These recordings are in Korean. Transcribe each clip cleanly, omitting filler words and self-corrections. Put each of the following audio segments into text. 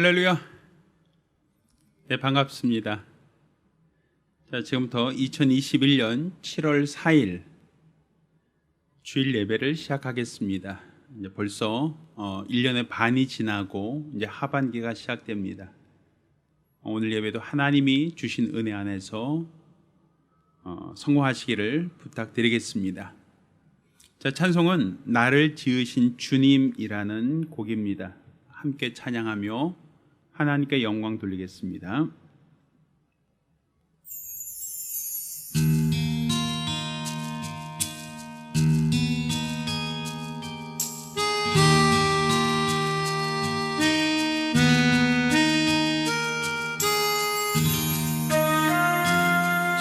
할렐루야. 네, 반갑습니다. 자, 지금부터 2021년 7월 4일 주일 예배를 시작하겠습니다. 이제 벌써 1년의 반이 지나고 이제 하반기가 시작됩니다. 오늘 예배도 하나님이 주신 은혜 안에서 성공하시기를 부탁드리겠습니다. 자, 찬송은 나를 지으신 주님이라는 곡입니다. 함께 찬양하며 하나님께 영광 돌리겠습니다.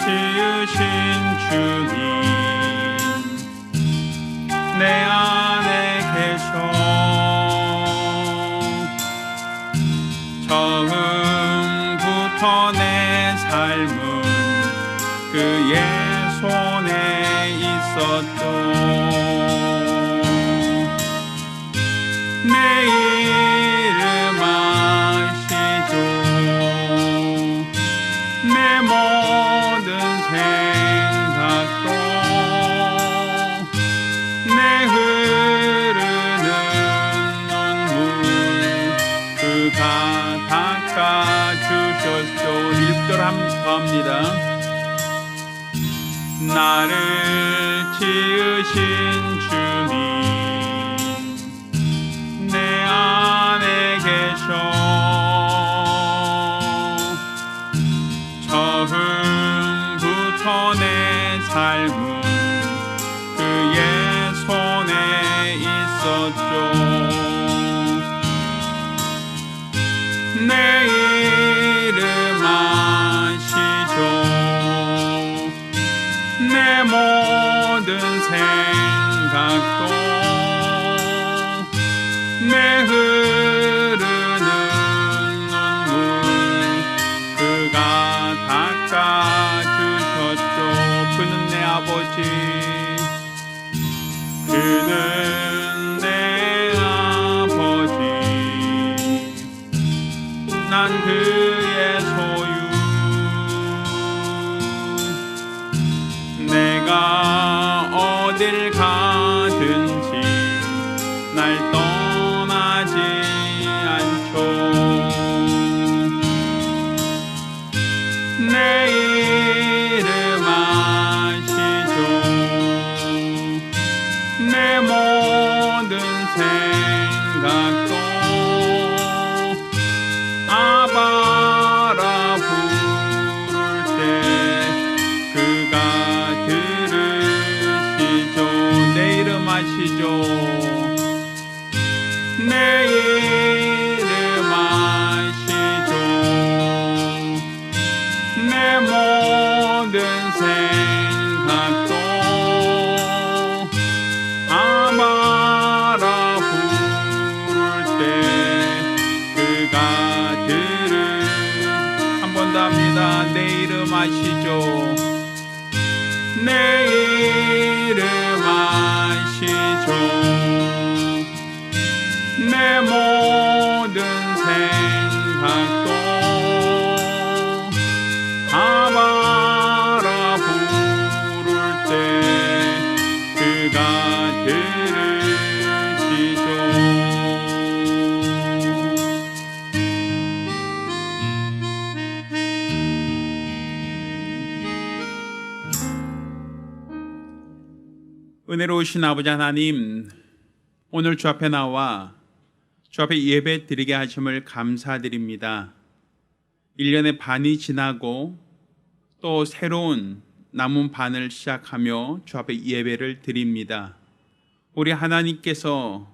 지으신 주님 내 안에 계셔 처음부터 내 삶은 그의 손에 있었죠. 내 이름 아시죠. 내 모든 생각도 내 흐르는 눈물 그가 닦아주셨죠. 1절 합니다. 나를 지으신 주님 내 안에 계셔 처음부터 내 삶은 그의 손에 있었죠. 내 이름 아시죠. 내 모든 생각도 내 흐르는 눈물 그가 닦아주셨죠. 그는 내 아버지 그는 내 아버지 난 그의 소유 내가 어딜 가든지 날 떠나지 않죠. 내 이름 아시죠. 내 모든 생각도 아바라 부를 때 그가 들으시죠. 내 이름 아시죠. 내 이름 아시죠. 내 모든 생각도 아바라 부를 때 그가 한 번 더 합니다. 내 이름 아시죠. 내 이름 아시죠. 내 모든 생각도 아바라 부를 때 그가 들으시죠. 은혜로우신 아버지 하나님, 오늘 주 앞에 나와 주 앞에 예배 드리게 하심을 감사드립니다. 1년의 반이 지나고 또 새로운 남은 반을 시작하며 주 앞에 예배를 드립니다. 우리 하나님께서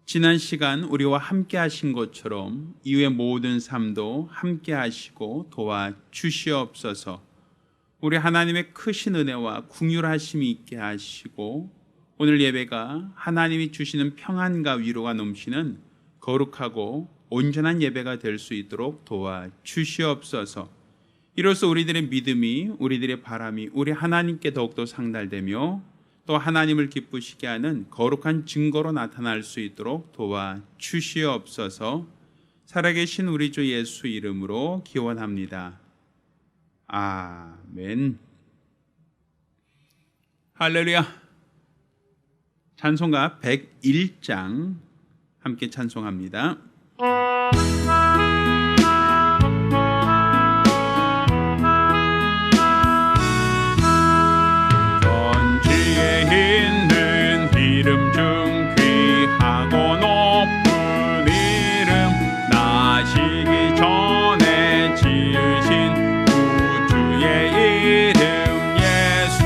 지난 시간 우리와 함께 하신 것처럼 이후의 모든 삶도 함께 하시고 도와주시옵소서. 우리 하나님의 크신 은혜와 긍휼하심이 있게 하시고 오늘 예배가 하나님이 주시는 평안과 위로가 넘치는 거룩하고 온전한 예배가 될 수 있도록 도와주시옵소서. 이로써 우리들의 믿음이, 우리들의 바람이 우리 하나님께 더욱더 상달되며 또 하나님을 기쁘시게 하는 거룩한 증거로 나타날 수 있도록 도와주시옵소서. 살아계신 우리 주 예수 이름으로 기원합니다. 아멘. 할렐루야. 찬송가 101장 함께 찬송합니다. 전지에 있는 이름 중 귀하고 높은 이름, 나시기 전에 지으신 구주의 이름 예수.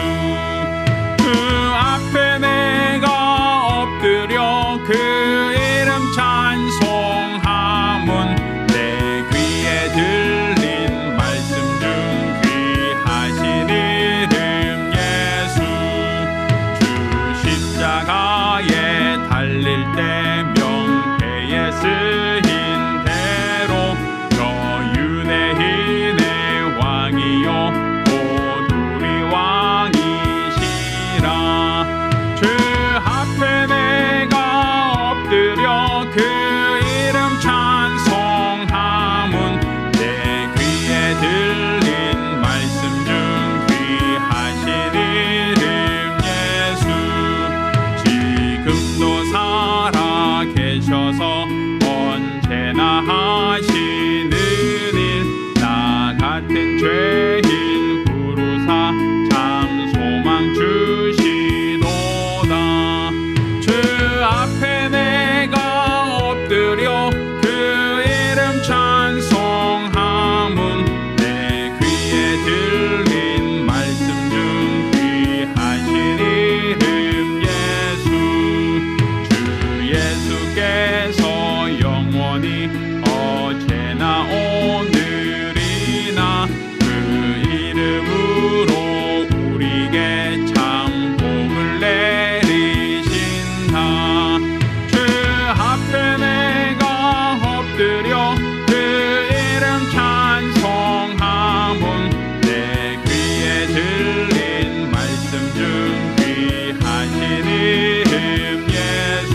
그 앞에 내가 엎드려 그 이름 찬송하면 내 귀에 들린 말씀 중 귀하신 이름 예수. 주 십자가에 달릴 때 명패에 쓰인 대로 저 유대인의 왕이요 곧 우리 왕이시라. 주 앞에 내가 엎드려 그 이름 찬송하면 내 귀에 들린 말씀 중 귀하신 이름 예수. 지금도 살아 계셔서 언제나 하시는 일, 나 같은 죄인 부르사 참 소망 주시도다. 주 앞에 내가 엎드려 그 이름 찬송하면 내 귀에 들린 말씀 중 귀하신 이름 예수. 주 예수께서 영원히 어제나 오늘이나 그 이름으로 우리에게 참 복을 내리신다. 주 앞에 내가 엎드려 그 이름 찬송하면 내 귀에 들린 말씀 중 귀하신 이름 예수.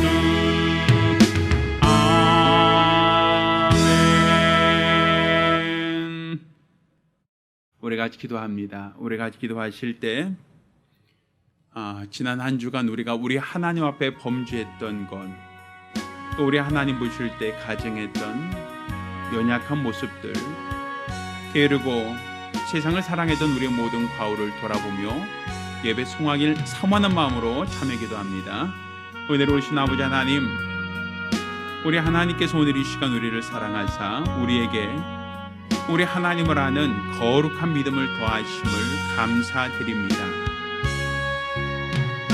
아멘. 우리 같이 기도합니다. 우리 같이 기도하실 때 지난 한 주간 우리가 우리 하나님 앞에 범죄했던 것, 또 우리 하나님 보실 때 가정했던 연약한 모습들, 게으르고 세상을 사랑했던 우리의 모든 과오를 돌아보며 예배 송하길 사모하는 마음으로 참여 기도합니다. 은혜로우신 아버지 하나님, 우리 하나님께서 오늘 이 시간 우리를 사랑하사 우리에게 우리 하나님을 아는 거룩한 믿음을 더하심을 감사드립니다.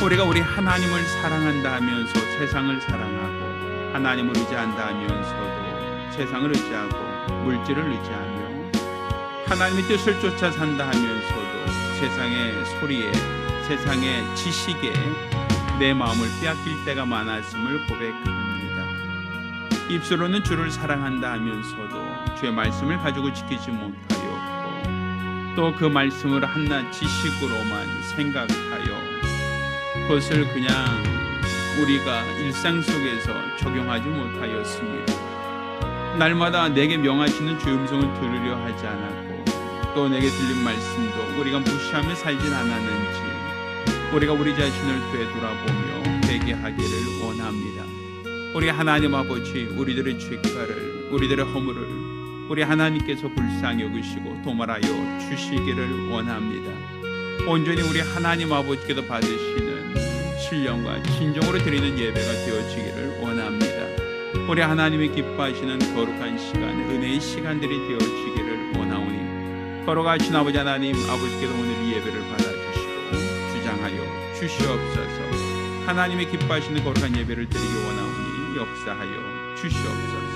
우리가 우리 하나님을 사랑한다 하면서 세상을 사랑하고, 하나님을 의지한다 하면서도 세상을 의지하고 물질을 의지하며, 하나님의 뜻을 쫓아 산다 하면서도 세상의 소리에, 세상의 지식에 내 마음을 빼앗길 때가 많았음을 고백합니다. 입술로는 주를 사랑한다 하면서도 주의 말씀을 가지고 지키지 못하였고, 또 그 말씀을 한낱 지식으로만 생각하여 그것을 그냥 우리가 일상 속에서 적용하지 못하였습니다. 날마다 내게 명하시는 주의 음성을 들으려 하지 않았고, 또 내게 들린 말씀도 우리가 무시하며 살진 않았는지 우리가 우리 자신을 되돌아보며 회개하기를 원합니다. 우리 하나님 아버지, 우리들의 죄가를, 우리들의 허물을 우리 하나님께서 불쌍히 여기시고 도말하여 주시기를 원합니다. 온전히 우리 하나님 아버지께서 받으시는 신령과 진정으로 드리는 예배가 되어지기를 원합니다. 우리 하나님이 기뻐하시는 거룩한 시간, 은혜의 시간들이 되어지기를 원하오니, 거룩하신 아버지 하나님, 아버지께서 오늘 이 예배를 받아주시고 주장하여 주시옵소서. 하나님의 기뻐하시는 거룩한 예배를 드리기 원하오니 역사하여 주시옵소서.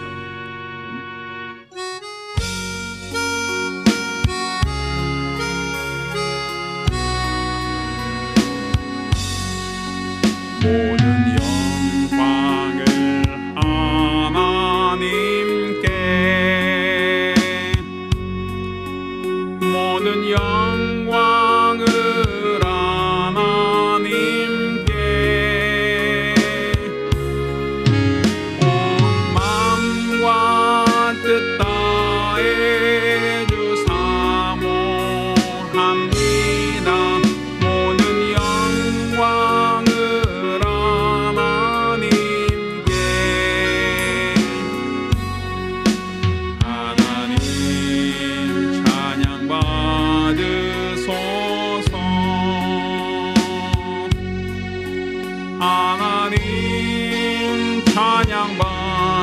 모든 영광을 하나님께, 모든 영광을 하나님께, 온 마음과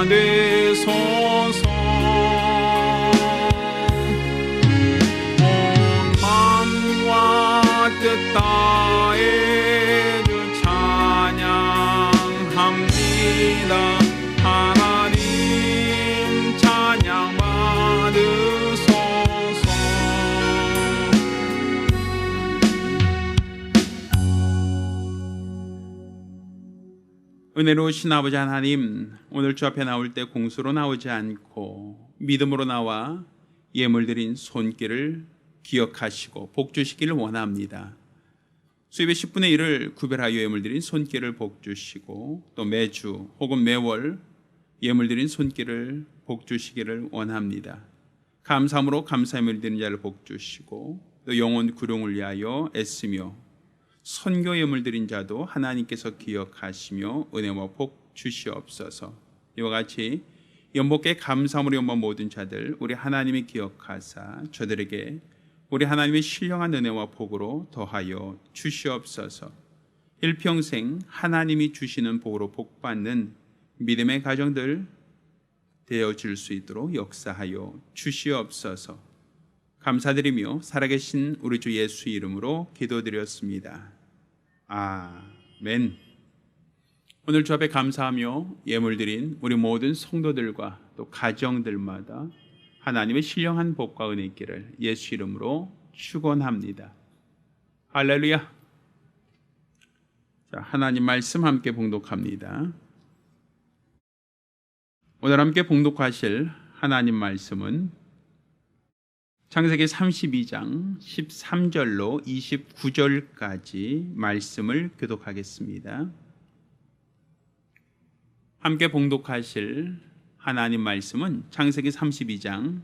되소서. 온 마음과 뜻 다해 주 찬양합니다. 하나님 찬양 받으소서. 은혜로우신 아버지 하나님, 오늘 주 앞에 나올 때 공수로 나오지 않고 믿음으로 나와 예물 드린 손길을 기억하시고 복 주시기를 원합니다. 수입의 10분의 1을 구별하여 예물 드린 손길을 복 주시고 또 매주 혹은 매월 예물 드린 손길을 복 주시기를 원합니다. 감사함으로 감사 예물 드리는 자를 복 주시고 또 영혼 구룡을 위하여 애쓰며 선교 예물 드린 자도 하나님께서 기억하시며 은혜와 복 주시옵소서. 이와 같이 연복께 감사함으로 연복 모든 자들 우리 하나님이 기억하사 저들에게 우리 하나님의 신령한 은혜와 복으로 더하여 주시옵소서. 일평생 하나님이 주시는 복으로 복받는 믿음의 가정들 되어질 수 있도록 역사하여 주시옵소서. 감사드리며 살아계신 우리 주 예수 이름으로 기도드렸습니다. 아멘. 오늘 주 앞에 감사하며 예물 드린 우리 모든 성도들과 또 가정들마다 하나님의 신령한 복과 은혜 있기를 예수 이름으로 축원합니다. 할렐루야. 자, 하나님 말씀 함께 봉독합니다. 오늘 함께 봉독하실 하나님 말씀은 창세기 32장 13절로 29절까지 말씀을 교독하겠습니다. 함께 봉독하실 하나님 말씀은 창세기 32장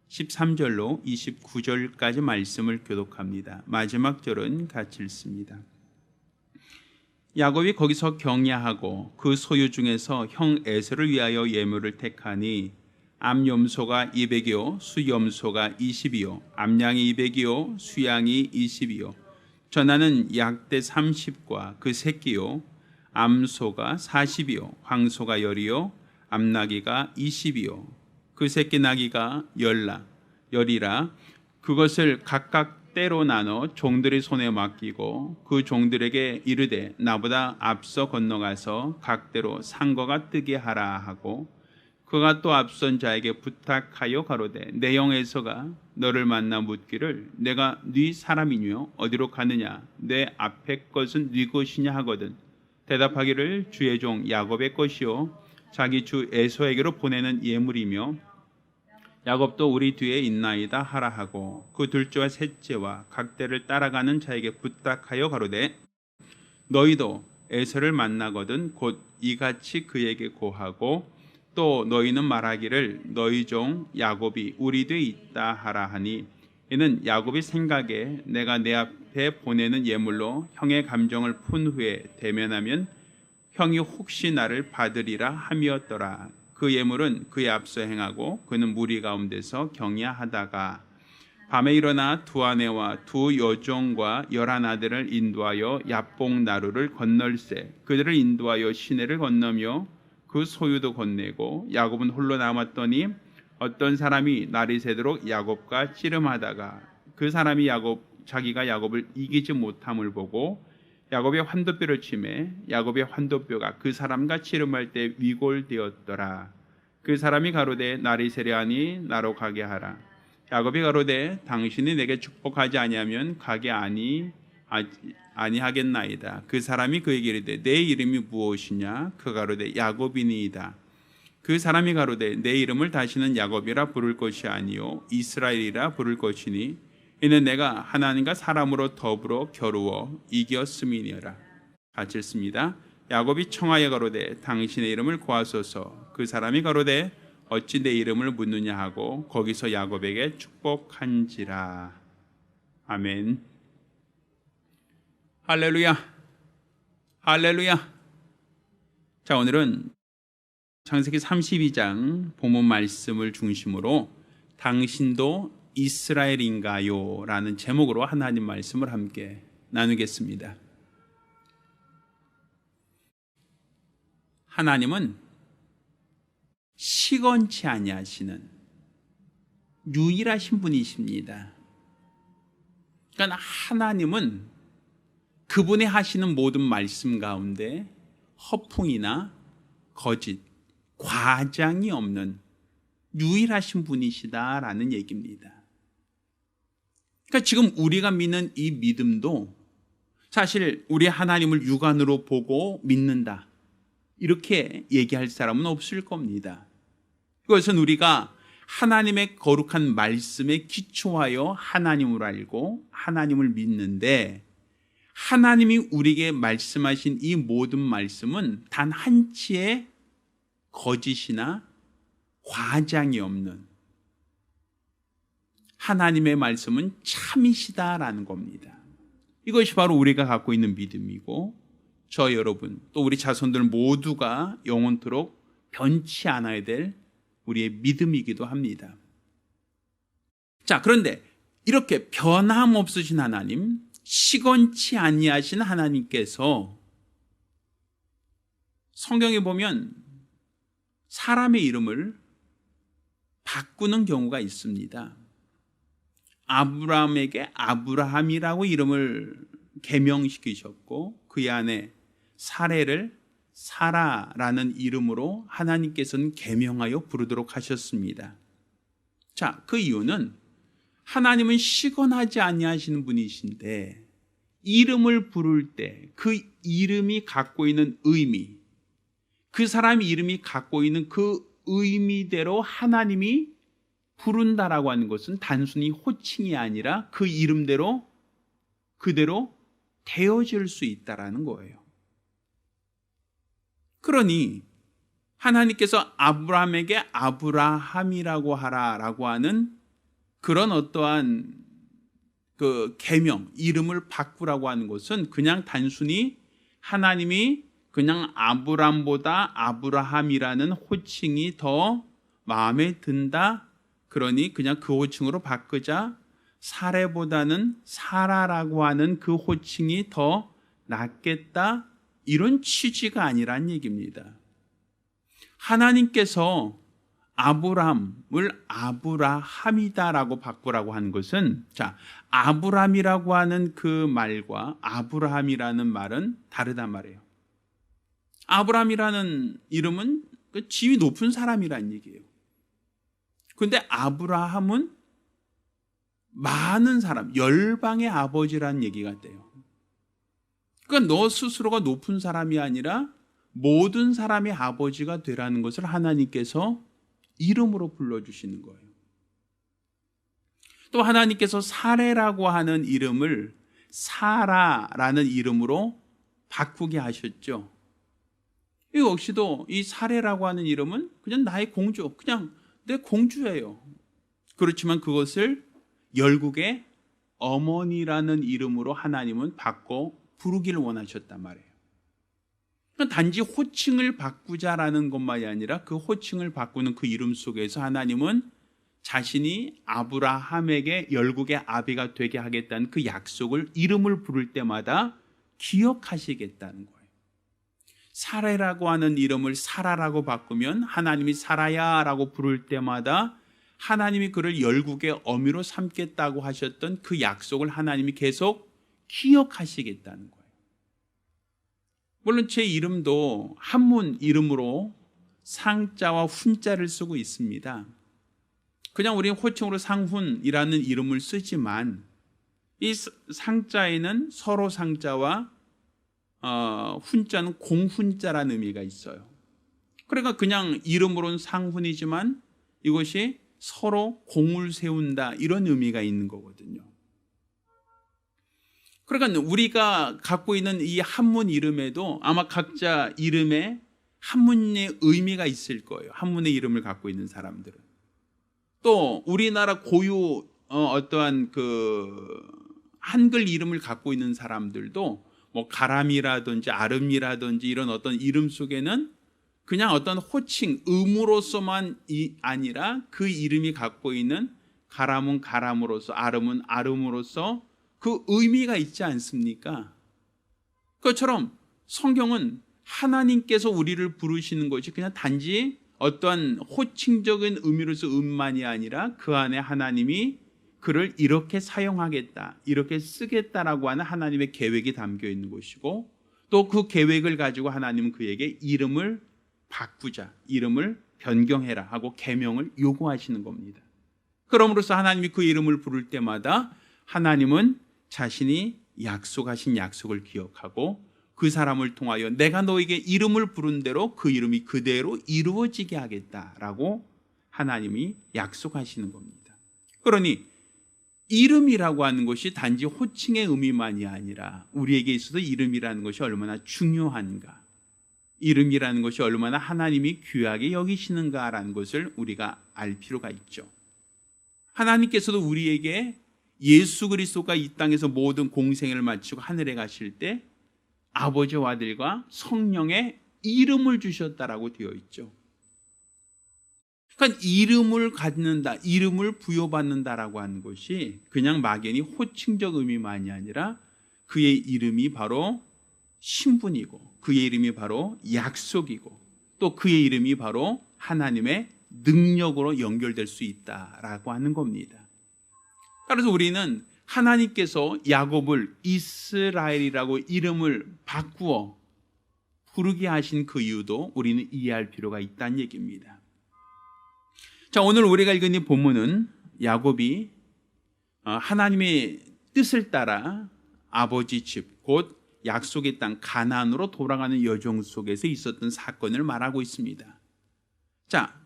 13절로 29절까지 말씀을 교독합니다. 마지막 절은 같이 읽습니다. 야곱이 거기서 경야하고 그 소유 중에서 형 에서를 위하여 예물을 택하니 암염소가 200이요 수염소가 20이요 암양이 200이요 수양이 20이요 전하는 약대 30과 그 새끼요 암소가 40이요 황소가 10이요 암나귀가 20이요 그 새끼 나귀가 10이라 그것을 각각 때로 나눠 종들의 손에 맡기고 그 종들에게 이르되 나보다 앞서 건너가서 각대로 상거가 뜨게 하라 하고 그가 또 앞선 자에게 부탁하여 가로되 내 형 에서가 너를 만나 묻기를 내가 네 사람이뇨 어디로 가느냐 내 앞에 것은 네 것이냐 하거든 대답하기를 주의 종 야곱의 것이요 자기 주 에서에게로 보내는 예물이며 야곱도 우리 뒤에 있나이다 하라 하고 그 둘째와 셋째와 각대를 따라가는 자에게 부탁하여 가로되 너희도 에서를 만나거든 곧 이같이 그에게 고하고 또 너희는 말하기를 너희 종 야곱이 우리 뒤에 있다 하라 하니 이는 야곱이 생각에 내가 내 앞에 보내는 예물로 형의 감정을 푼 후에 대면하면 형이 혹시 나를 받으리라 함이었더라. 그 예물은 그의 앞서 행하고 그는 무리 가운데서 경야하다가 밤에 일어나 두 아내와 두 여종과 11 아들을 인도하여 야복 나루를 건널세 그들을 인도하여 시내를 건너며 그 소유도 건네고 야곱은 홀로 남았더니 어떤 사람이 날이 새도록 야곱과 씨름하다가 그 사람이 자기가 야곱을 이기지 못함을 보고 야곱의 환도뼈를 치매 야곱의 환도뼈가 그 사람과 씨름할 때 위골되었더라. 그 사람이 가로되 날이 새려하니 나로 가게 하라. 야곱이 가로되 당신이 내게 축복하지 아니하면 가게 아니하겠나이다. 그 사람이 그에게 이르되 내 이름이 무엇이냐? 그 가로되 야곱이니이다. 그 사람이 가로되 내 이름을 다시는 야곱이라 부를 것이 아니요 이스라엘이라 부를 것이니 이는 내가 하나님과 사람으로 더불어 겨루어 이겼음이니라. 같이 읽습니다. 야곱이 청하여 가로되 당신의 이름을 구하소서. 그 사람이 가로되 어찌 내 이름을 묻느냐 하고 거기서 야곱에게 축복한지라. 아멘. 할렐루야. 할렐루야. 자, 오늘은 창세기 32장 본문 말씀을 중심으로 당신도 이스라엘인가요? 라는 제목으로 하나님 말씀을 함께 나누겠습니다. 하나님은 시건치 아니하시는 유일하신 분이십니다. 그러니까 하나님은 그분이 하시는 모든 말씀 가운데 허풍이나 거짓, 과장이 없는 유일하신 분이시다라는 얘기입니다. 그러니까 지금 우리가 믿는 이 믿음도 사실 우리 하나님을 육안으로 보고 믿는다, 이렇게 얘기할 사람은 없을 겁니다. 그것은 우리가 하나님의 거룩한 말씀에 기초하여 하나님을 알고 하나님을 믿는데, 하나님이 우리에게 말씀하신 이 모든 말씀은 단 한치의 거짓이나 과장이 없는 하나님의 말씀은 참이시다라는 겁니다. 이것이 바로 우리가 갖고 있는 믿음이고, 저 여러분 또 우리 자손들 모두가 영원토록 변치 않아야 될 우리의 믿음이기도 합니다. 자, 그런데 이렇게 변함없으신 하나님, 시건치 아니하신 하나님께서 성경에 보면 사람의 이름을 바꾸는 경우가 있습니다. 아브라함에게 아브라함이라고 이름을 개명시키셨고, 그 안에 사레를 사라라는 이름으로 하나님께서는 개명하여 부르도록 하셨습니다. 자, 그 이유는 하나님은 시건하지 아니하시는 분이신데, 이름을 부를 때 그 이름이 갖고 있는 의미, 그 사람의 이름이 갖고 있는 그 의미대로 하나님이 부른다라고 하는 것은 단순히 호칭이 아니라 그 이름대로 그대로 되어질 수 있다라는 거예요. 그러니 하나님께서 아브라함에게 아브라함이라고 하라라고 하는 그런 어떠한 그 계명, 이름을 바꾸라고 하는 것은 그냥 단순히 하나님이 그냥 아브람보다 아브라함이라는 호칭이 더 마음에 든다, 그러니 그냥 그 호칭으로 바꾸자, 사레보다는 사라라고 하는 그 호칭이 더 낫겠다, 이런 취지가 아니란 얘기입니다. 하나님께서 아브람을 아브라함이다라고 바꾸라고 하는 것은, 자, 아브람이라고 하는 그 말과 아브라함이라는 말은 다르단 말이에요. 아브람이라는 이름은 지위 높은 사람이란 얘기예요. 그런데 아브라함은 많은 사람, 열방의 아버지라는 얘기가 돼요. 그러니까 너 스스로가 높은 사람이 아니라 모든 사람의 아버지가 되라는 것을 하나님께서 이름으로 불러주시는 거예요. 또 하나님께서 사레라고 하는 이름을 사라라는 이름으로 바꾸게 하셨죠. 이 역시도 이 사레라고 하는 이름은 그냥 나의 공주, 그냥 내 공주예요. 그렇지만 그것을 열국의 어머니라는 이름으로 하나님은 바꿔 부르기를 원하셨단 말이에요. 단지 호칭을 바꾸자라는 것만이 아니라 그 호칭을 바꾸는 그 이름 속에서 하나님은 자신이 아브라함에게 열국의 아비가 되게 하겠다는 그 약속을 이름을 부를 때마다 기억하시겠다는 거예요. 사레라고 하는 이름을 사라라고 바꾸면 하나님이 사라야라고 부를 때마다 하나님이 그를 열국의 어미로 삼겠다고 하셨던 그 약속을 하나님이 계속 기억하시겠다는 거예요. 물론 제 이름도 한문 이름으로 상자와 훈자를 쓰고 있습니다. 그냥 우리는 호칭으로 상훈이라는 이름을 쓰지만 이 상자에는 서로 상자와 훈자는 공훈자라는 의미가 있어요. 그러니까 그냥 이름으로는 상훈이지만 이것이 서로 공을 세운다, 이런 의미가 있는 거거든요. 그러니까 우리가 갖고 있는 이 한문 이름에도 아마 각자 이름에 한문의 의미가 있을 거예요. 한문의 이름을 갖고 있는 사람들은. 또 우리나라 고유 어떠한 그 한글 이름을 갖고 있는 사람들도 뭐 가람이라든지 아름이라든지 이런 어떤 이름 속에는 그냥 어떤 호칭, 음으로서만 아니라 그 이름이 갖고 있는 가람은 가람으로서, 아름은 아름으로서 그 의미가 있지 않습니까? 그것처럼 성경은 하나님께서 우리를 부르시는 것이 그냥 단지 어떠한 호칭적인 의미로서 의미만이 아니라 그 안에 하나님이 그를 이렇게 사용하겠다, 이렇게 쓰겠다라고 하는 하나님의 계획이 담겨 있는 것이고, 또 그 계획을 가지고 하나님은 그에게 이름을 바꾸자, 이름을 변경해라 하고 계명을 요구하시는 겁니다. 그럼으로써 하나님이 그 이름을 부를 때마다 하나님은 자신이 약속하신 약속을 기억하고 그 사람을 통하여 내가 너에게 이름을 부른 대로 그 이름이 그대로 이루어지게 하겠다라고 하나님이 약속하시는 겁니다. 그러니 이름이라고 하는 것이 단지 호칭의 의미만이 아니라 우리에게 있어서 이름이라는 것이 얼마나 중요한가, 이름이라는 것이 얼마나 하나님이 귀하게 여기시는가라는 것을 우리가 알 필요가 있죠. 하나님께서도 우리에게 예수 그리스도가 이 땅에서 모든 공생을 마치고 하늘에 가실 때 아버지와 아들과 성령의 이름을 주셨다라고 되어 있죠. 그러니까 이름을 갖는다, 이름을 부여받는다라고 하는 것이 그냥 막연히 호칭적 의미만이 아니라 그의 이름이 바로 신분이고, 그의 이름이 바로 약속이고, 또 그의 이름이 바로 하나님의 능력으로 연결될 수 있다라고 하는 겁니다. 그래서 우리는 하나님께서 야곱을 이스라엘이라고 이름을 바꾸어 부르게 하신 그 이유도 우리는 이해할 필요가 있다는 얘기입니다. 자, 오늘 우리가 읽은 이 본문은 야곱이 하나님의 뜻을 따라 아버지 집, 곧 약속의 땅 가나안으로 돌아가는 여정 속에서 있었던 사건을 말하고 있습니다. 자,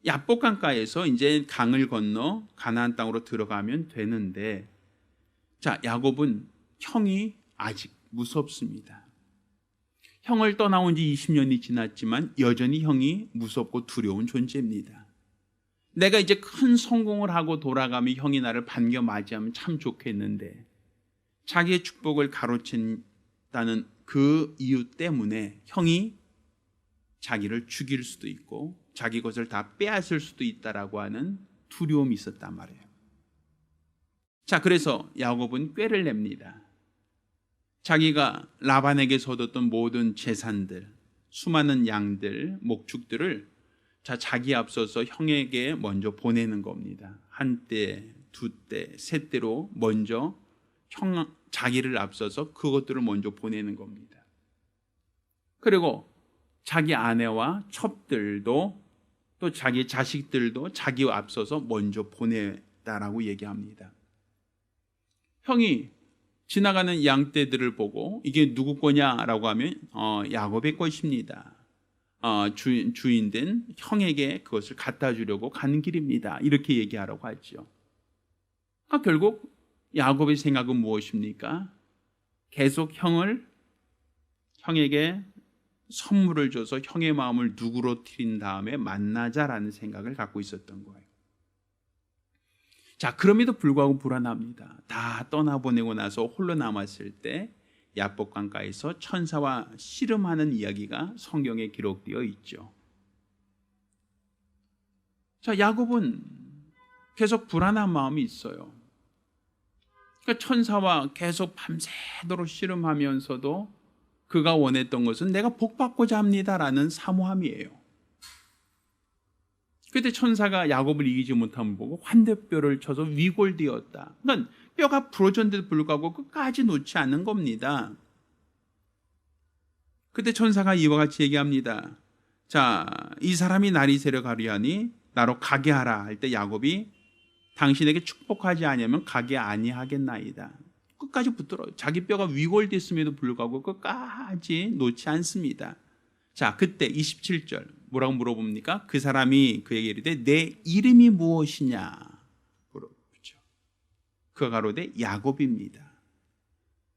야복강가에서 이제 강을 건너 가나안 땅으로 들어가면 되는데, 자, 야곱은 형이 아직 무섭습니다. 형을 떠나온 지 20년이 지났지만 여전히 형이 무섭고 두려운 존재입니다. 내가 이제 큰 성공을 하고 돌아가면 형이 나를 반겨 맞이하면 참 좋겠는데, 자기의 축복을 가로챈다는 그 이유 때문에 형이 자기를 죽일 수도 있고 자기 것을 다 빼앗을 수도 있다라고 하는 두려움이 있었단 말이에요. 자, 그래서 야곱은 꾀를 냅니다. 자기가 라반에게서 얻었던 모든 재산들, 수많은 양들, 목축들을 자기 앞서서 형에게 먼저 보내는 겁니다. 한 때, 두 때, 세 때로 먼저 자기를 앞서서 그것들을 먼저 보내는 겁니다. 그리고 자기 아내와 첩들도 또 자기 자식들도 자기 앞서서 먼저 보냈다라고 얘기합니다. 형이 지나가는 양떼들을 보고 이게 누구 거냐라고 하면 야곱의 것입니다. 주인된 형에게 그것을 갖다 주려고 가는 길입니다. 이렇게 얘기하라고 하죠. 결국 야곱의 생각은 무엇입니까? 계속 형에게 선물을 줘서 형의 마음을 누그러뜨린 다음에 만나자라는 생각을 갖고 있었던 거예요. 자, 그럼에도 불구하고 불안합니다. 다 떠나보내고 나서 홀로 남았을 때 야복강가에서 천사와 씨름하는 이야기가 성경에 기록되어 있죠. 자, 야곱은 계속 불안한 마음이 있어요. 그러니까 천사와 계속 밤새도록 씨름하면서도 그가 원했던 것은 내가 복받고자 합니다라는 사모함이에요. 그때 천사가 야곱을 이기지 못함을 보고 환대뼈를 쳐서 위골되었다. 그러니까 뼈가 부러졌는데도 불구하고 끝까지 놓지 않는 겁니다. 그때 천사가 이와 같이 얘기합니다. 자, 이 사람이 날이 새려가려 하니 나로 가게 하라 할 때 야곱이 당신에게 축복하지 아니하면 가게 아니하겠나이다. 끝까지 붙들어요. 자기 뼈가 위골됐음에도 불구하고 끝까지 놓지 않습니다. 자, 그때 27절 뭐라고 물어봅니까? 그 사람이 그에게 이르되 내 이름이 무엇이냐 물어보죠. 그가 가로되 야곱입니다.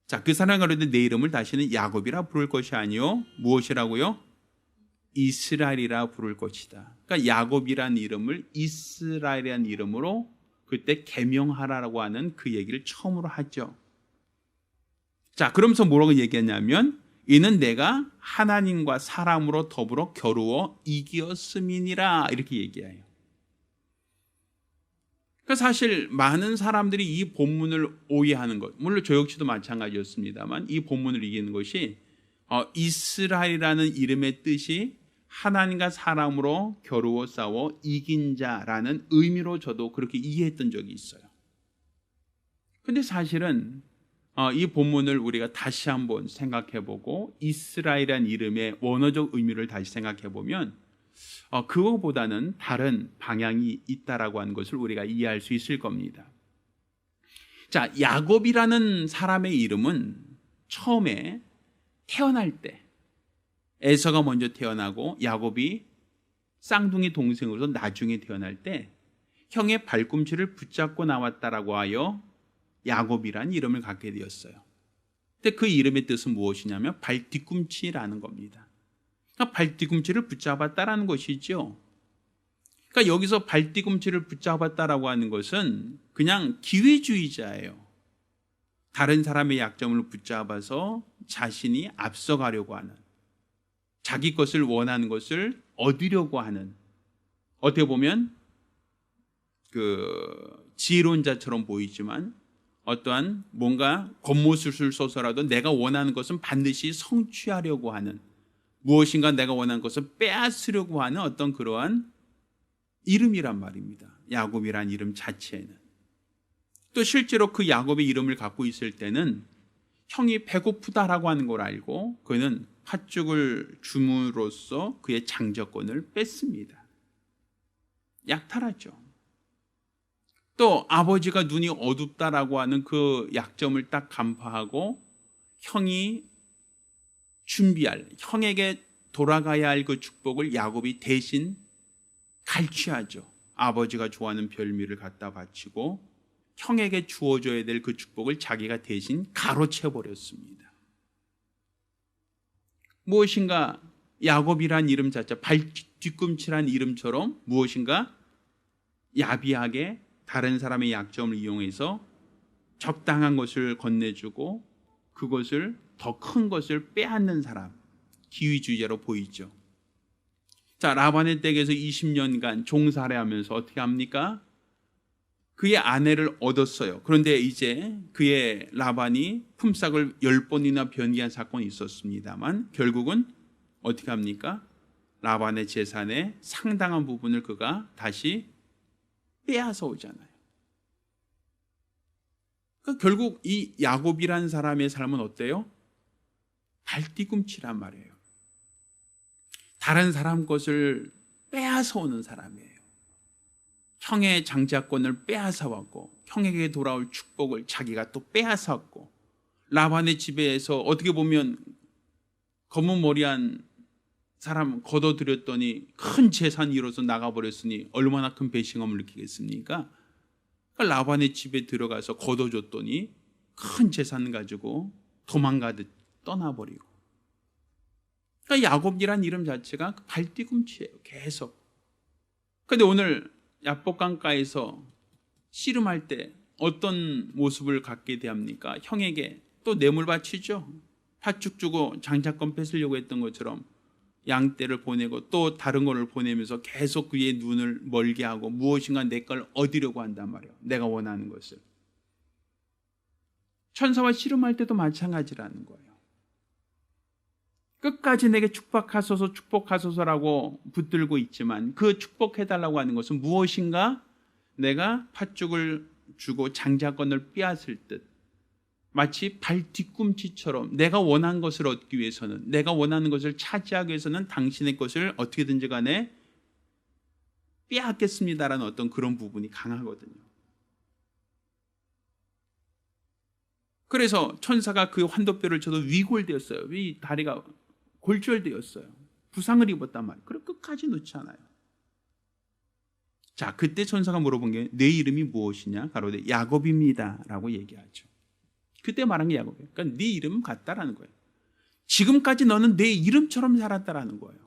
자, 그 사람이 가로되 내 이름을 다시는 야곱이라 부를 것이 아니요 무엇이라고요? 이스라엘이라 부를 것이다. 그러니까 야곱이라는 이름을 이스라엘이라는 이름으로 그때 계명하라라고 하는 그 얘기를 처음으로 하죠. 자, 그러면서 뭐라고 얘기했냐면 이는 내가 하나님과 사람으로 더불어 겨루어 이기었음이니라 이렇게 얘기해요. 그러니까 사실 많은 사람들이 이 본문을 오해하는 것, 물론 저 역시도 마찬가지였습니다만 이 본문을 이기는 것이 이스라엘이라는 이름의 뜻이 하나님과 사람으로 겨루어 싸워 이긴 자라는 의미로 저도 그렇게 이해했던 적이 있어요. 근데 사실은 이 본문을 우리가 다시 한번 생각해보고 이스라엘이라는 이름의 원어적 의미를 다시 생각해보면 그거보다는 다른 방향이 있다라고 하는 것을 우리가 이해할 수 있을 겁니다. 자, 야곱이라는 사람의 이름은 처음에 태어날 때 에서가 먼저 태어나고 야곱이 쌍둥이 동생으로서 나중에 태어날 때 형의 발꿈치를 붙잡고 나왔다라고 하여 야곱이라는 이름을 갖게 되었어요. 근데 그 이름의 뜻은 무엇이냐면 발 뒤꿈치라는 겁니다. 그러니까 발 뒤꿈치를 붙잡았다라는 것이죠. 그러니까 여기서 발 뒤꿈치를 붙잡았다라고 하는 것은 그냥 기회주의자예요. 다른 사람의 약점을 붙잡아서 자신이 앞서가려고 하는, 자기 것을 원하는 것을 얻으려고 하는, 어떻게 보면 지혜로운 자처럼 보이지만 어떠한 뭔가 겉모습을 써서라도 내가 원하는 것은 반드시 성취하려고 하는, 무엇인가 내가 원하는 것을 빼앗으려고 하는 어떤 그러한 이름이란 말입니다. 야곱이란 이름 자체는. 또 실제로 그 야곱의 이름을 갖고 있을 때는 형이 배고프다라고 하는 걸 알고 그는 팥죽을 줌으로써 그의 장자권을 뺐습니다. 약탈하죠. 또 아버지가 눈이 어둡다라고 하는 그 약점을 딱 간파하고 형이 준비할, 형에게 돌아가야 할 그 축복을 야곱이 대신 갈취하죠. 아버지가 좋아하는 별미를 갖다 바치고 형에게 주어줘야 될 그 축복을 자기가 대신 가로채버렸습니다. 무엇인가 야곱이란 이름 자체, 발 뒤꿈치란 이름처럼 무엇인가 야비하게 다른 사람의 약점을 이용해서 적당한 것을 건네주고 그것을 더 큰 것을 빼앗는 사람, 기회주의자로 보이죠. 자, 라반의 댁에서 20년간 종살이하면서 어떻게 합니까? 그의 아내를 얻었어요. 그런데 이제 그의 라반이 품삯을 10번이나 변기한 사건이 있었습니다만 결국은 어떻게 합니까? 라반의 재산의 상당한 부분을 그가 다시 빼앗아 오잖아요. 그러니까 결국 이 야곱이라는 사람의 삶은 어때요? 발뒤꿈치란 말이에요. 다른 사람 것을 빼앗아 오는 사람이에요. 형의 장자권을 빼앗아 왔고 형에게 돌아올 축복을 자기가 또 빼앗아 왔고 라반의 집에서 어떻게 보면 검은 머리한 사람 걷어들였더니 큰 재산이 이뤄서 나가버렸으니 얼마나 큰 배신감을 느끼겠습니까? 그러니까 라반의 집에 들어가서 걷어줬더니 큰 재산 가지고 도망가듯 떠나버리고. 그러니까 야곱이란 이름 자체가 발뒤꿈치예요. 계속. 그런데 오늘 야복강가에서 씨름할 때 어떤 모습을 갖게 됩니까? 형에게 또 뇌물 바치죠. 팥죽 주고 장자권 뺏으려고 했던 것처럼 양떼를 보내고 또 다른 거를 보내면서 계속 그의 눈을 멀게 하고 무엇인가 내 걸 얻으려고 한단 말이에요. 내가 원하는 것을. 천사와 씨름할 때도 마찬가지라는 거예요. 끝까지 내게 축복하소서 축복하소서라고 붙들고 있지만 그 축복해달라고 하는 것은 무엇인가 내가 팥죽을 주고 장자권을 빼앗을 듯 마치 발 뒤꿈치처럼 내가 원하는 것을 얻기 위해서는, 내가 원하는 것을 차지하기 위해서는 당신의 것을 어떻게든지 간에 빼앗겠습니다라는 어떤 그런 부분이 강하거든요. 그래서 천사가 그 환도뼈를 쳐도 위골되었어요. 이 다리가 골절되었어요. 부상을 입었단 말이에요. 그럼 끝까지 놓지 않아요. 자, 그때 천사가 물어본 게 내 이름이 무엇이냐? 가로되 야곱입니다 라고 얘기하죠. 그때 말한 게 야곱이에요. 그러니까 네 이름은 같다라는 거예요. 지금까지 너는 내 이름처럼 살았다라는 거예요.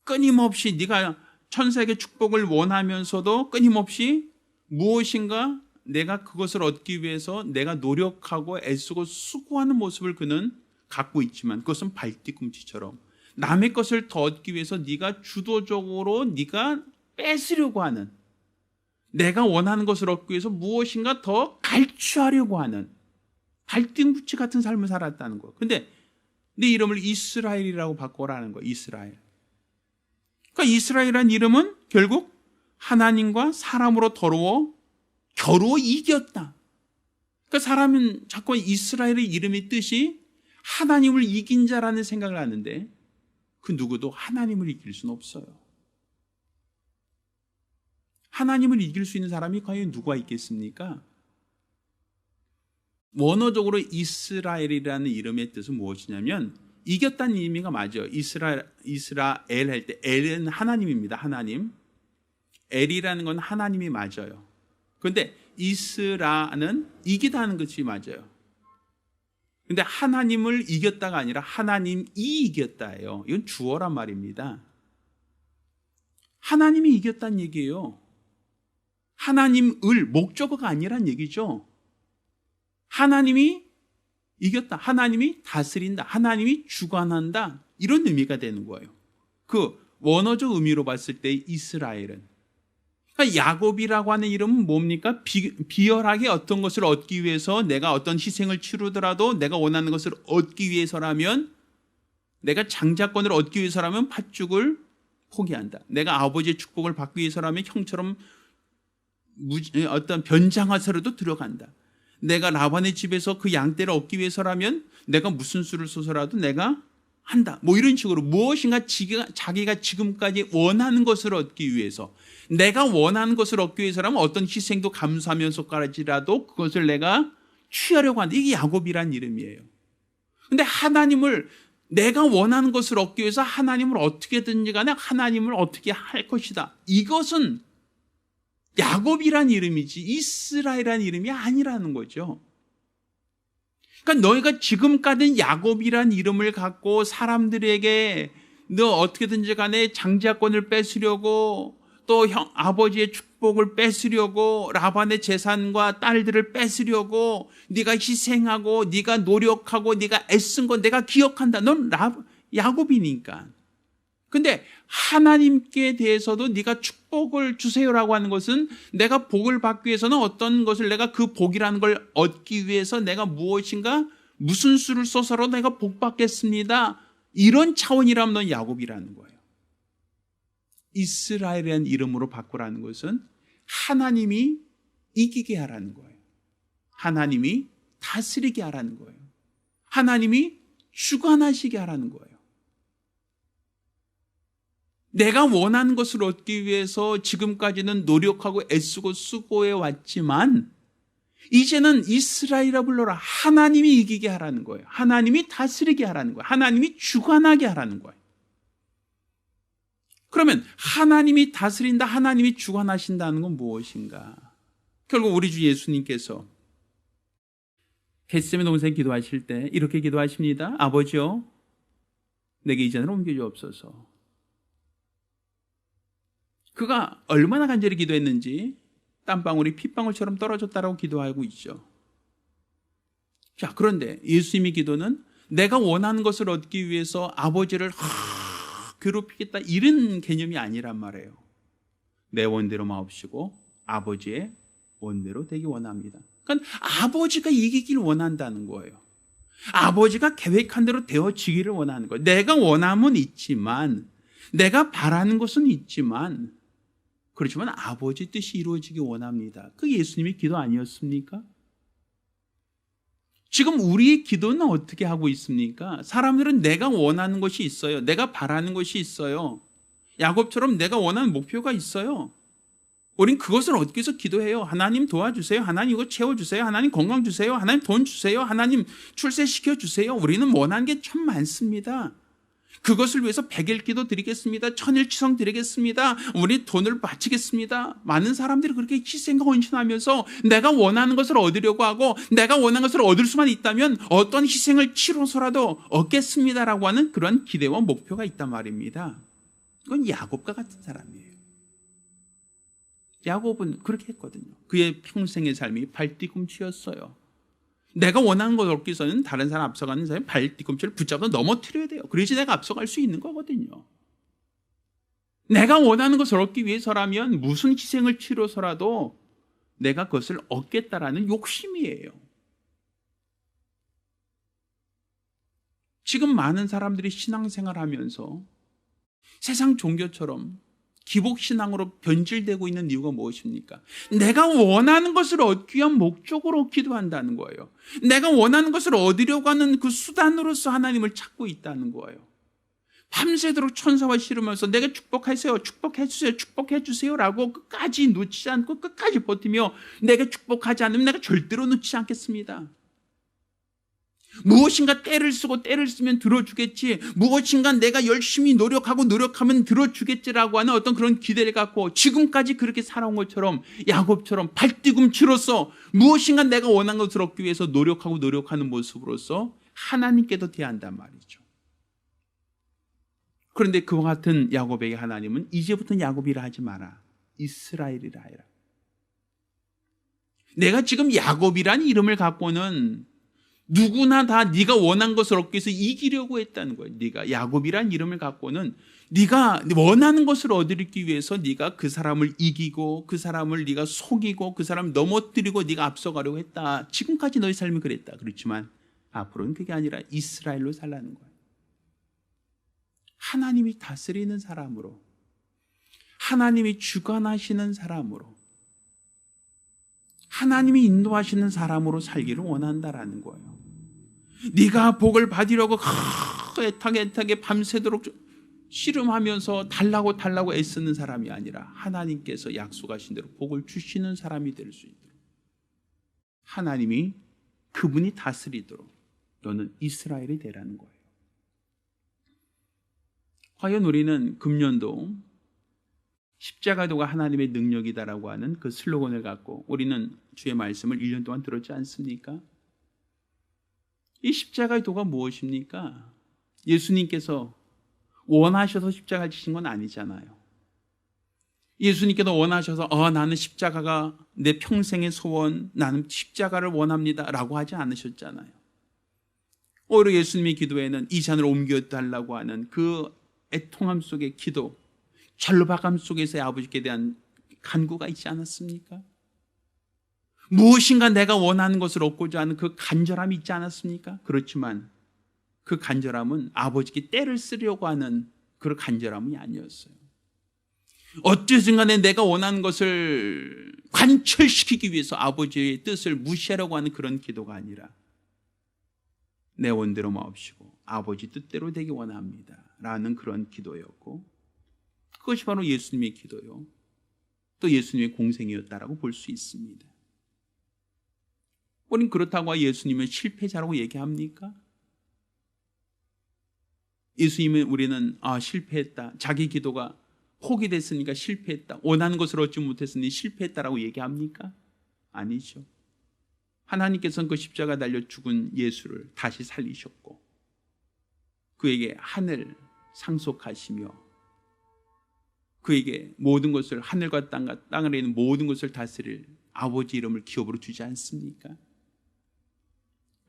끊임없이 네가 천사에게 축복을 원하면서도 끊임없이 무엇인가 내가 그것을 얻기 위해서 내가 노력하고 애쓰고 수고하는 모습을 그는 갖고 있지만 그것은 발뒤꿈치처럼 남의 것을 더 얻기 위해서 네가 주도적으로 네가 뺏으려고 하는, 내가 원하는 것을 얻기 위해서 무엇인가 더 갈취하려고 하는 발뒤꿈치 같은 삶을 살았다는 거예요. 근데 네 이름을 이스라엘이라고 바꿔라는 거예요. 이스라엘. 그러니까 이스라엘이라는 이름은 결국 하나님과 사람으로 겨루어 이겼다. 그러니까 사람은 자꾸 이스라엘의 이름의 뜻이 하나님을 이긴 자라는 생각을 하는데 그 누구도 하나님을 이길 수는 없어요. 하나님을 이길 수 있는 사람이 과연 누가 있겠습니까? 원어적으로 이스라엘이라는 이름의 뜻은 무엇이냐면 이겼다는 의미가 맞아요. 이스라엘 할 때 엘은 하나님입니다. 하나님. 엘이라는 건 하나님이 맞아요. 그런데 이스라는 이기다는 것이 맞아요. 근데 하나님을 이겼다가 아니라 하나님이 이겼다예요. 이건 주어란 말입니다. 하나님이 이겼다는 얘기예요. 하나님을 목적어가 아니란 얘기죠. 하나님이 이겼다. 하나님이 다스린다. 하나님이 주관한다. 이런 의미가 되는 거예요. 그 원어적 의미로 봤을 때 이스라엘은. 그러니까 야곱이라고 하는 이름은 뭡니까? 비열하게 어떤 것을 얻기 위해서 내가 어떤 희생을 치르더라도 내가 원하는 것을 얻기 위해서라면, 내가 장자권을 얻기 위해서라면 팥죽을 포기한다. 내가 아버지의 축복을 받기 위해서라면 형처럼 어떤 변장화사로도 들어간다. 내가 라반의 집에서 그 양떼를 얻기 위해서라면 내가 무슨 수를 써서라도 내가 한다. 뭐 이런 식으로 무엇인가 자기가 지금까지 원하는 것을 얻기 위해서, 내가 원하는 것을 얻기 위해서라면 어떤 희생도 감수하면서까지라도 그것을 내가 취하려고 한다. 이게 야곱이란 이름이에요. 근데 하나님을, 내가 원하는 것을 얻기 위해서 하나님을 어떻게든지 간에 하나님을 어떻게 할 것이다. 이것은 야곱이란 이름이지 이스라엘이란 이름이 아니라는 거죠. 그러니까 너희가 지금까지 야곱이란 이름을 갖고 사람들에게 너 어떻게든지 간에 장자권을 뺏으려고, 또 아버지의 축복을 뺏으려고, 라반의 재산과 딸들을 뺏으려고 네가 희생하고 네가 노력하고 네가 애쓴 건 내가 기억한다. 넌 야곱이니까. 근데 하나님께 대해서도 네가 축복을 주세요라고 하는 것은 내가 복을 받기 위해서는 어떤 것을, 내가 그 복이라는 걸 얻기 위해서 내가 무엇인가 무슨 수를 써서라도 내가 복 받겠습니다. 이런 차원이라면 넌 야곱이라는 거예요. 이스라엘이라는 이름으로 바꾸라는 것은 하나님이 이기게 하라는 거예요. 하나님이 다스리게 하라는 거예요. 하나님이 주관하시게 하라는 거예요. 내가 원하는 것을 얻기 위해서 지금까지는 노력하고 애쓰고 수고해 왔지만 이제는 이스라엘이라 불러라. 하나님이 이기게 하라는 거예요. 하나님이 다스리게 하라는 거예요. 하나님이 주관하게 하라는 거예요. 그러면 하나님이 다스린다, 하나님이 주관하신다는 건 무엇인가? 결국 우리 주 예수님께서 겟세마네 동산 기도하실 때 이렇게 기도하십니다. 아버지요, 내게 이 잔을 옮겨주옵소서. 그가 얼마나 간절히 기도했는지 땀방울이 핏방울처럼 떨어졌다라고 기도하고 있죠. 자, 그런데 예수님의 기도는 내가 원하는 것을 얻기 위해서 아버지를 괴롭히겠다 이런 개념이 아니란 말이에요. 내 원대로 마옵시고 아버지의 원대로 되기 원합니다. 그러니까 아버지가 이기길 원한다는 거예요. 아버지가 계획한 대로 되어지기를 원하는 거예요. 내가 원함은 있지만, 내가 바라는 것은 있지만, 그렇지만 아버지 뜻이 이루어지기 원합니다. 그게 예수님의 기도 아니었습니까? 지금 우리의 기도는 어떻게 하고 있습니까? 사람들은 내가 원하는 것이 있어요. 내가 바라는 것이 있어요. 야곱처럼 내가 원하는 목표가 있어요. 우린 그것을 얻기 위해서 기도해요. 하나님 도와주세요. 하나님 이거 채워주세요. 하나님 건강 주세요. 하나님 돈 주세요. 하나님 출세시켜 주세요. 우리는 원하는 게 참 많습니다. 그것을 위해서 100일 기도 드리겠습니다. 1000일 치성 드리겠습니다. 우리 돈을 바치겠습니다. 많은 사람들이 그렇게 희생과 헌신하면서 내가 원하는 것을 얻으려고 하고, 내가 원하는 것을 얻을 수만 있다면 어떤 희생을 치러서라도 얻겠습니다라고 하는 그런 기대와 목표가 있단 말입니다. 그건 야곱과 같은 사람이에요. 야곱은 그렇게 했거든요. 그의 평생의 삶이 발뒤꿈치였어요. 내가 원하는 걸 얻기 위해서는 다른 사람 앞서가는 사람이 발 뒤꿈치를 붙잡아 넘어뜨려야 돼요. 그래야지 내가 앞서갈 수 있는 거거든요. 내가 원하는 것을 얻기 위해서라면 무슨 희생을 치러서라도 내가 그것을 얻겠다라는 욕심이에요. 지금 많은 사람들이 신앙생활 하면서 세상 종교처럼 기복신앙으로 변질되고 있는 이유가 무엇입니까? 내가 원하는 것을 얻기 위한 목적으로 기도한다는 거예요. 내가 원하는 것을 얻으려고 하는 그 수단으로서 하나님을 찾고 있다는 거예요. 밤새도록 천사와 씨르면서 내가 축복하세요, 축복해 주세요, 축복해 주세요라고 끝까지 놓지 않고 끝까지 버티며 내가 축복하지 않으면 내가 절대로 놓지 않겠습니다. 무엇인가 때를 쓰고 때를 쓰면 들어주겠지, 무엇인가 내가 열심히 노력하면 들어주겠지라고 하는 어떤 그런 기대를 갖고 지금까지 그렇게 살아온 것처럼 야곱처럼 발뒤꿈치로서 무엇인가 내가 원하는 것을 얻기 위해서 노력하는 모습으로서 하나님께도 대한단 말이죠. 그런데 그와 같은 야곱에게 하나님은 이제부터는 야곱이라 하지 마라, 이스라엘이라 하라. 내가 지금 야곱이라는 이름을 갖고는 누구나 다 네가 원한 것을 얻기 위해서 이기려고 했다는 거예요. 네가 야곱이라는 이름을 갖고는 네가 원하는 것을 얻기 위해서 네가 그 사람을 이기고 그 사람을 네가 속이고 그 사람을 넘어뜨리고 네가 앞서가려고 했다. 지금까지 너의 삶이 그랬다. 그렇지만 앞으로는 그게 아니라 이스라엘로 살라는 거예요. 하나님이 다스리는 사람으로, 하나님이 주관하시는 사람으로, 하나님이 인도하시는 사람으로 살기를 원한다라는 거예요. 네가 복을 받으려고 애타게 밤새도록 씨름하면서 달라고 애쓰는 사람이 아니라 하나님께서 약속하신 대로 복을 주시는 사람이 될 수 있도록 하나님이 그분이 다스리도록 너는 이스라엘이 되라는 거예요. 과연 우리는 금년도 십자가도가 하나님의 능력이다라고 하는 그 슬로건을 갖고 우리는 주의 말씀을 1년 동안 들었지 않습니까? 이 십자가의 도가 무엇입니까? 예수님께서 원하셔서 십자가를 지신 건 아니잖아요. 예수님께서 원하셔서 나는 십자가가 내 평생의 소원, 나는 십자가를 원합니다 라고 하지 않으셨잖아요. 오히려 예수님의 기도에는 이 잔을 옮겨달라고 하는 그 애통함 속의 기도, 절박함 속에서의 아버지께 대한 간구가 있지 않았습니까? 무엇인가 내가 원하는 것을 얻고자 하는 그 간절함이 있지 않았습니까? 그렇지만 그 간절함은 아버지께 때를 쓰려고 하는 그런 간절함이 아니었어요. 어쨌든 간에 내가 원하는 것을 관철시키기 위해서 아버지의 뜻을 무시하려고 하는 그런 기도가 아니라 내 원대로 마옵시고 아버지 뜻대로 되기 원합니다 라는 그런 기도였고, 그것이 바로 예수님의 기도요, 또 예수님의 공생이었다라고 볼 수 있습니다. 우리는 그렇다고 예수님은 실패자라고 얘기합니까? 예수님은 우리는 실패했다, 자기 기도가 포기됐으니까 실패했다, 원하는 것을 얻지 못했으니 실패했다라고 얘기합니까? 아니죠. 하나님께서는 그 십자가 달려 죽은 예수를 다시 살리셨고 그에게 하늘 상속하시며 그에게 모든 것을, 하늘과 땅을 있는 모든 것을 다스릴 아버지 이름을 기업으로 주지 않습니까?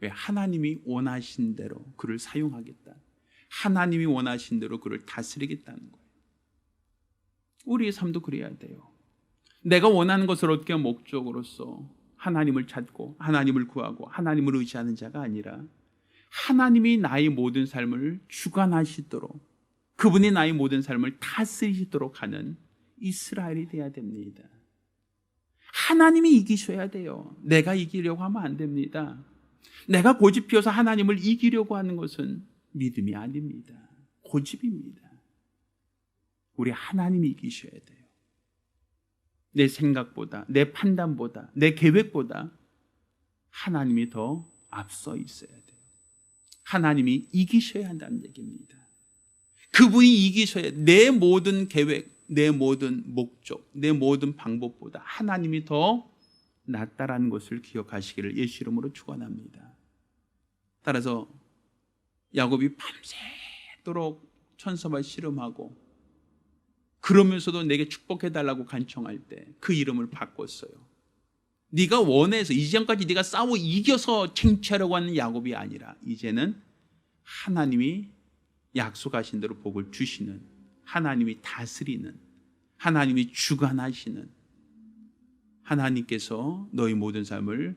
왜? 하나님이 원하신 대로 그를 사용하겠다, 하나님이 원하신 대로 그를 다스리겠다는 거예요. 우리의 삶도 그래야 돼요. 내가 원하는 것을 얻기 위한 목적으로서 하나님을 찾고 하나님을 구하고 하나님을 의지하는 자가 아니라 하나님이 나의 모든 삶을 주관하시도록, 그분이 나의 모든 삶을 다스리시도록 하는 이스라엘이 돼야 됩니다. 하나님이 이기셔야 돼요. 내가 이기려고 하면 안 됩니다. 내가 고집 피워서 하나님을 이기려고 하는 것은 믿음이 아닙니다. 고집입니다. 우리 하나님이 이기셔야 돼요. 내 생각보다, 내 판단보다, 내 계획보다 하나님이 더 앞서 있어야 돼요. 하나님이 이기셔야 한다는 얘기입니다. 그분이 이기셔야, 내 모든 계획, 내 모든 목적, 내 모든 방법보다 하나님이 더 낫다라는 것을 기억하시기를 예수 이름으로 축원합니다. 따라서 야곱이 밤새도록 천사와 씨름하고 그러면서도 내게 축복해달라고 간청할 때 그 이름을 바꿨어요. 네가 원해서, 이전까지 네가 싸워 이겨서 쟁취하려고 하는 야곱이 아니라 이제는 하나님이 약속하신 대로 복을 주시는, 하나님이 다스리는, 하나님이 주관하시는, 하나님께서 너희 모든 삶을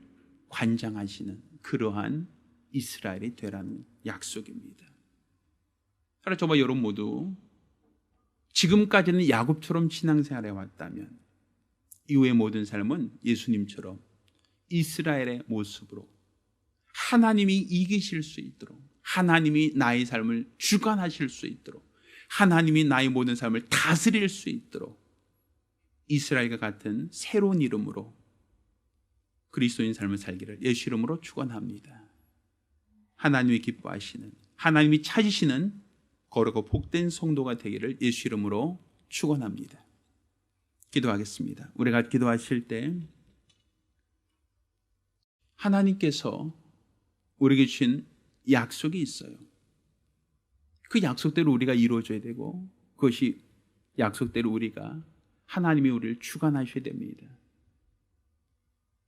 관장하시는 그러한 이스라엘이 되라는 약속입니다. 저와 여러분 모두 지금까지는 야곱처럼 신앙생활해 왔다면 이후의 모든 삶은 예수님처럼 이스라엘의 모습으로 하나님이 이기실 수 있도록, 하나님이 나의 삶을 주관하실 수 있도록, 하나님이 나의 모든 삶을 다스릴 수 있도록 이스라엘과 같은 새로운 이름으로 그리스도인 삶을 살기를 예수 이름으로 축원합니다. 하나님이 기뻐하시는, 하나님이 찾으시는 거룩하고 복된 성도가 되기를 예수 이름으로 축원합니다. 기도하겠습니다. 우리가 기도하실 때 하나님께서 우리에게 주신 약속이 있어요. 그 약속대로 우리가 이루어져야 되고, 그것이 약속대로 우리가 하나님이 우리를 주관하셔야 됩니다.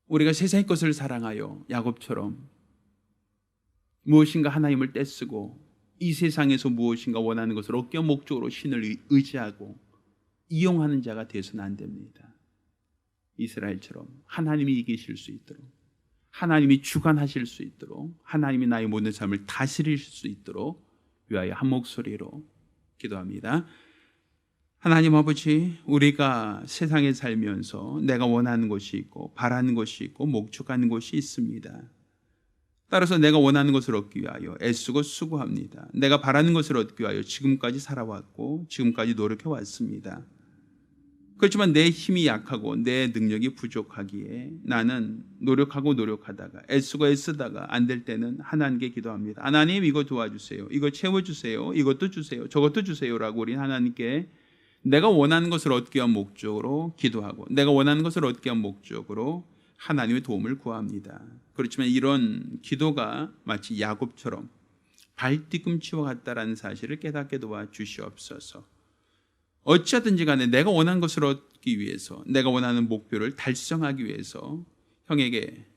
우리가 세상의 것을 사랑하여 야곱처럼 무엇인가 하나님을 떼쓰고 이 세상에서 무엇인가 원하는 것을 얻기 위한 목적으로 신을 의지하고 이용하는 자가 되어서는 안 됩니다. 이스라엘처럼 하나님이 이기실 수 있도록, 하나님이 주관하실 수 있도록, 하나님이 나의 모든 삶을 다스릴 수 있도록 위하여 한 목소리로 기도합니다. 하나님 아버지, 우리가 세상에 살면서 내가 원하는 것이 있고 바라는 것이 있고 목적하는 것이 있습니다. 따라서 내가 원하는 것을 얻기 위하여 애쓰고 수고합니다. 내가 바라는 것을 얻기 위하여 지금까지 살아왔고 지금까지 노력해 왔습니다. 그렇지만 내 힘이 약하고 내 능력이 부족하기에 나는 노력하다가 애쓰고 애쓰다가 안 될 때는 하나님께 기도합니다. 하나님, 이거 도와주세요. 이거 채워주세요. 이것도 주세요. 저것도 주세요라고 우리 하나님께 내가 원하는 것을 얻기 위한 목적으로 기도하고 내가 원하는 것을 얻기 위한 목적으로 하나님의 도움을 구합니다. 그렇지만 이런 기도가 마치 야곱처럼 발뒤꿈치와 같다라는 사실을 깨닫게 도와주시옵소서. 어찌하든지 간에 내가 원하는 것을 얻기 위해서, 내가 원하는 목표를 달성하기 위해서 형에게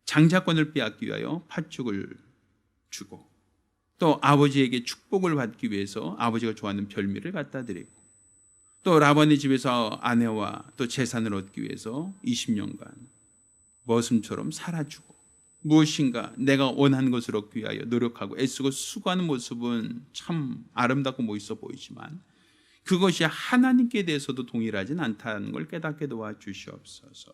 장자권을 빼앗기 위하여 팥죽을 주고, 또 아버지에게 축복을 받기 위해서 아버지가 좋아하는 별미를 갖다 드리고, 또 라반의 집에서 아내와 또 재산을 얻기 위해서 20년간 머슴처럼 살아주고, 무엇인가 내가 원하는 것을 얻기 위하여 노력하고 애쓰고 수고하는 모습은 참 아름답고 멋있어 보이지만 그것이 하나님께 대해서도 동일하진 않다는 걸 깨닫게 도와주시옵소서.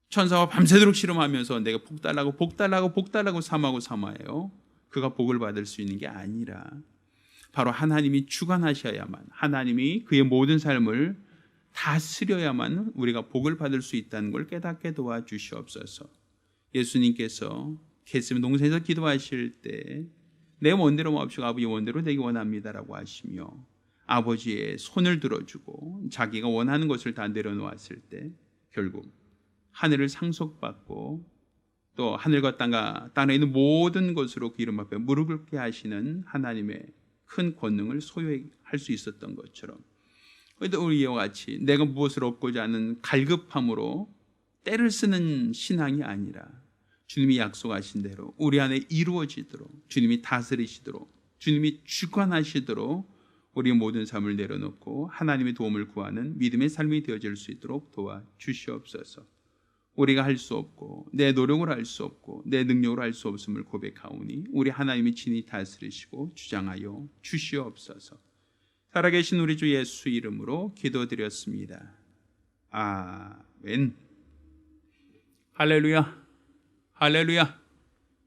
천사와 밤새도록 실험하면서 내가 복달라고 삼하여 그가 복을 받을 수 있는 게 아니라 바로 하나님이 주관하셔야만, 하나님이 그의 모든 삶을 다스려야만 우리가 복을 받을 수 있다는 걸 깨닫게 도와주시옵소서. 예수님께서 겟세마네 동산에서 기도하실 때 내 원대로 마옵시고 아버지 원대로 되기 원합니다라고 하시며 아버지의 손을 들어주고 자기가 원하는 것을 다 내려놓았을 때 결국 하늘을 상속받고 또 하늘과 땅에 있는 모든 것으로 그 이름 앞에 무릎 꿇게 하시는 하나님의 큰 권능을 소유할 수 있었던 것처럼, 우리 이와 같이 내가 무엇을 얻고자 하는 갈급함으로 때를 쓰는 신앙이 아니라 주님이 약속하신 대로 우리 안에 이루어지도록, 주님이 다스리시도록, 주님이 주관하시도록 우리의 모든 삶을 내려놓고 하나님의 도움을 구하는 믿음의 삶이 되어질 수 있도록 도와주시옵소서. 우리가 할 수 없고 내 노력으로 할 수 없고 내 능력으로 할 수 없음을 고백하오니 우리 하나님이 친히 다스리시고 주장하여 주시옵소서. 살아계신 우리 주 예수 이름으로 기도드렸습니다. 아멘. 할렐루야, 할렐루야.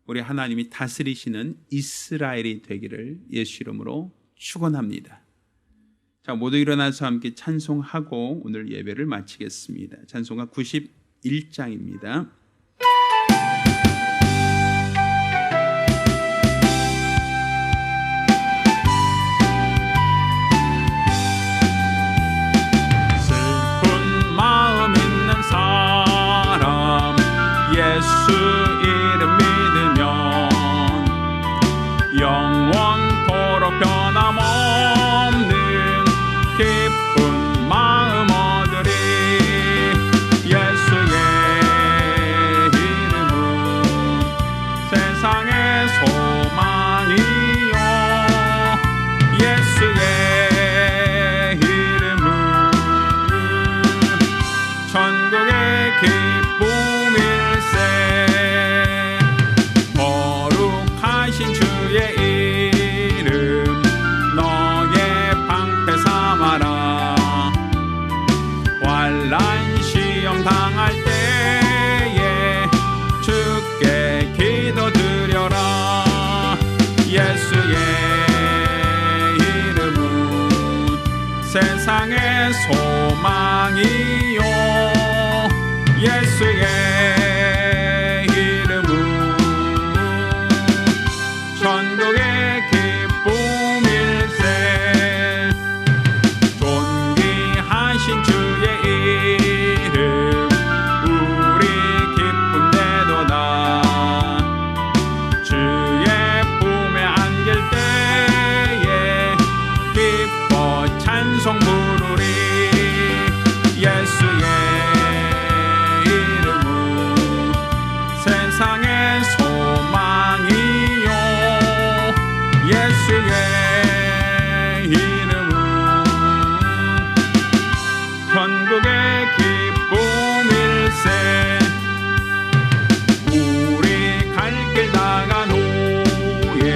우리 하나님이 다스리시는 이스라엘이 되기를 예수 이름으로 축원합니다. 자, 모두 일어나서 함께 찬송하고 오늘 예배를 마치겠습니다. 찬송가 91장입니다. 예수 이름 믿으면 영원토록 변함없는 기쁜 마음 얻으리. 예수의 세상의 소망이요 예수의 이름은 천국의 기쁨일세 존귀하신 주의 이름 우리 기쁨되도다 주의 품에 안길 때에 기뻐 찬송 부르리 예수의 이름은 세상의 소망이요 예수의 이름은 천국의 기쁨일세 우리 갈 길 나간 후에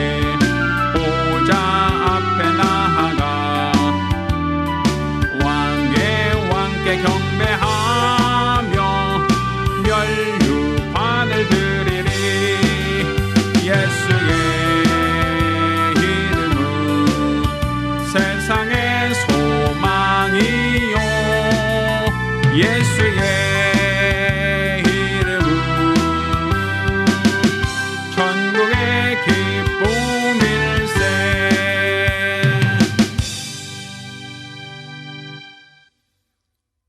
보좌 앞에 나아가 왕께 경배하며 멸류관을 드리리 예수의 이름은 세상의 소망이요 예수의 이름은 천국의 기쁨일세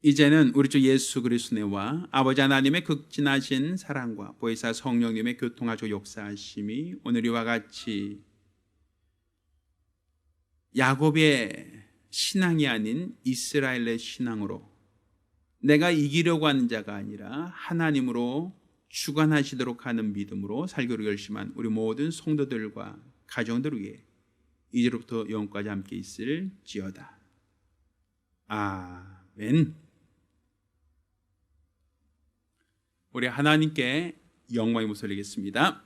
이제는 우리 주 예수 그리스도의 은혜와 아버지 하나님의 극진하신 사랑과 보혜사 성령님의 교통하시고 역사하심이 오늘 이와 같이 야곱의 신앙이 아닌 이스라엘의 신앙으로 내가 이기려고 하는 자가 아니라 하나님으로 주관하시도록 하는 믿음으로 살기로 결심한 우리 모든 성도들과 가정들 위해 이제로부터 영원까지 함께 있을지어다. 아멘. 우리 하나님께 영광의 목소리 드리겠습니다.